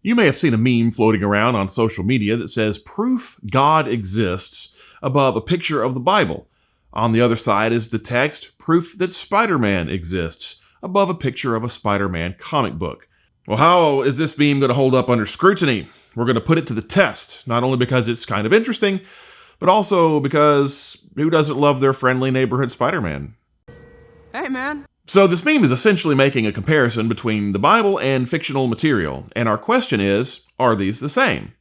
You may have seen a meme floating around on social media that says proof God exists above a picture of the Bible. On the other side is the text proof that Spider-Man exists above a picture of a Spider-Man comic book. Well, how is this meme going to hold up under scrutiny? We're going to put it to the test, not only because it's kind of interesting, but also because who doesn't love their friendly neighborhood Spider-Man? Hey, man. So this meme is essentially making a comparison between the Bible and fictional material, and our question is, are these the same?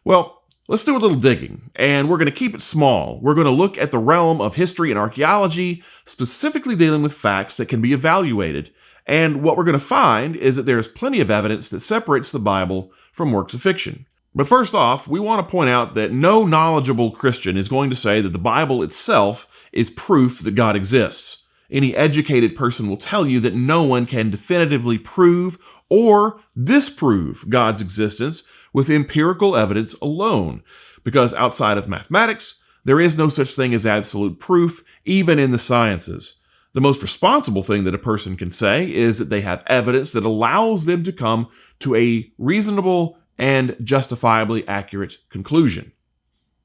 Well, let's do a little digging, and we're going to keep it small. We're going to look at the realm of history and archaeology, specifically dealing with facts that can be evaluated. And what we're going to find is that there's plenty of evidence that separates the Bible from works of fiction. But first off, we want to point out that no knowledgeable Christian is going to say that the Bible itself is proof that God exists. Any educated person will tell you that no one can definitively prove or disprove God's existence with empirical evidence alone, because outside of mathematics, there is no such thing as absolute proof, even in the sciences. The most responsible thing that a person can say is that they have evidence that allows them to come to a reasonable and justifiably accurate conclusion.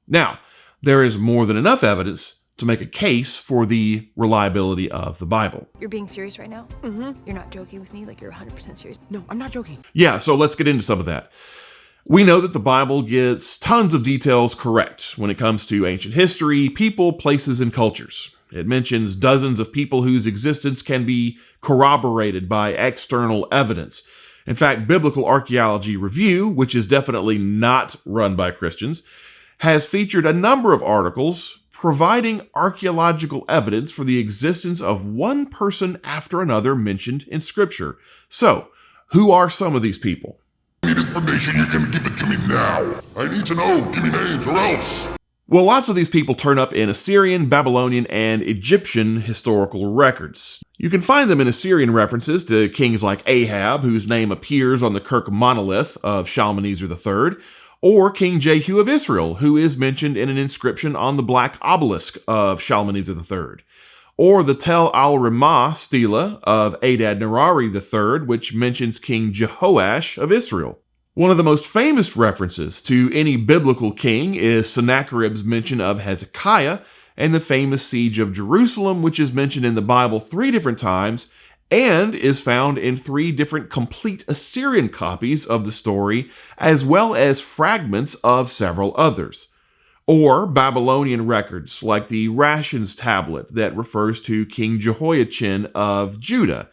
Now, there is more than enough evidence to make a case for the reliability of the Bible. You're being serious right now? Mm-hmm. You're not joking with me? Like you're 100% serious? No, I'm not joking. Yeah, so let's get into some of that. We know that the Bible gets tons of details correct when it comes to ancient history, people, places, and cultures. It mentions dozens of people whose existence can be corroborated by external evidence. In fact, Biblical Archaeology Review, which is definitely not run by Christians, has featured a number of articles providing archaeological evidence for the existence of one person after another mentioned in Scripture. So, who are some of these people? I need information, you can give it to me now. I need to know, give me names or else. Well, lots of these people turn up in Assyrian, Babylonian, and Egyptian historical records. You can find them in Assyrian references to kings like Ahab, whose name appears on the Kurkh Monolith of Shalmaneser III, or King Jehu of Israel, who is mentioned in an inscription on the Black Obelisk of Shalmaneser III, or the Tel al-Rimah stele of Adad-Nirari III, which mentions King Jehoash of Israel. One of the most famous references to any biblical king is Sennacherib's mention of Hezekiah and the famous siege of Jerusalem, which is mentioned in the Bible 3 different times and is found in 3 different complete Assyrian copies of the story, as well as fragments of several others. Or Babylonian records like the Rations tablet that refers to King Jehoiachin of Judah.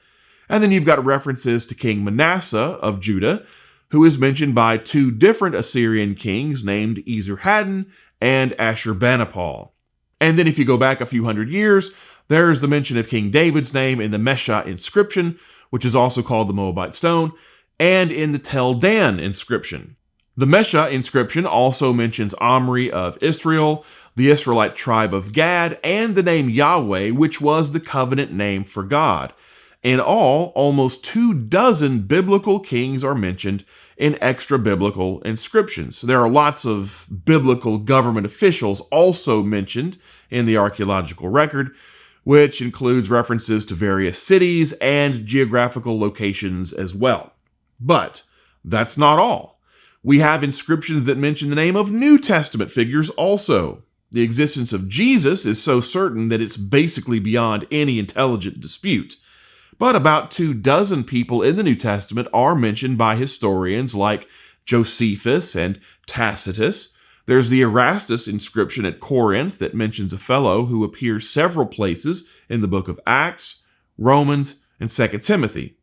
And then you've got references to King Manasseh of Judah, who is mentioned by 2 different Assyrian kings named Esarhaddon and Ashurbanipal. And then if you go back a few hundred years, there's the mention of King David's name in the Mesha Inscription, which is also called the Moabite Stone, and in the Tel Dan Inscription. The Mesha Inscription also mentions Omri of Israel, the Israelite tribe of Gad, and the name Yahweh, which was the covenant name for God. In all, almost 24 biblical kings are mentioned in extra-biblical inscriptions. There are lots of biblical government officials also mentioned in the archaeological record, which includes references to various cities and geographical locations as well. But that's not all. We have inscriptions that mention the name of New Testament figures also. The existence of Jesus is so certain that it's basically beyond any intelligent dispute. But about 24 people in the New Testament are mentioned by historians like Josephus and Tacitus. There's the Erastus inscription at Corinth that mentions a fellow who appears several places in the book of Acts, Romans, and 2 Timothy.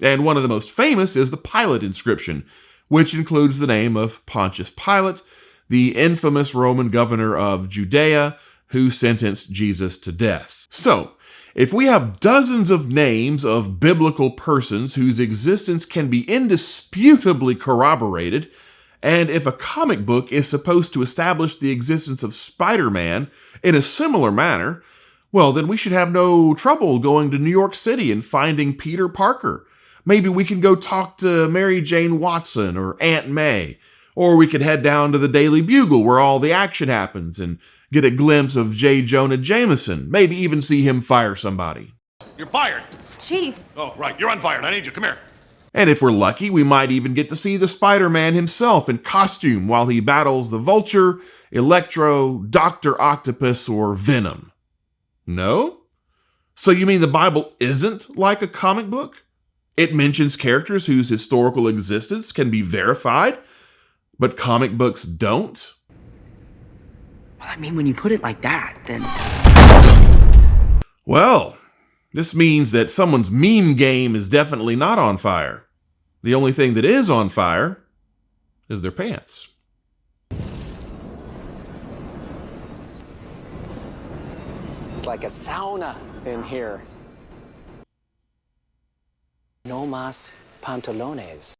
And one of the most famous is the Pilate inscription, which includes the name of Pontius Pilate, the infamous Roman governor of Judea who sentenced Jesus to death. So, if we have dozens of names of biblical persons whose existence can be indisputably corroborated, and if a comic book is supposed to establish the existence of Spider-Man in a similar manner, well, then we should have no trouble going to New York City and finding Peter Parker. Maybe we can go talk to Mary Jane Watson or Aunt May. Or we could head down to the Daily Bugle where all the action happens and get a glimpse of J. Jonah Jameson. Maybe even see him fire somebody. You're fired. Chief. Oh, right. You're unfired. I need you. Come here. And if we're lucky, we might even get to see the Spider-Man himself in costume while he battles the Vulture, Electro, Dr. Octopus, or Venom. No? So you mean the Bible isn't like a comic book? It mentions characters whose historical existence can be verified, but comic books don't? Well, I mean, when you put it like that, then... Well, this means that someone's meme game is definitely not on fire. The only thing that is on fire is their pants. It's like a sauna in here. No más pantalones.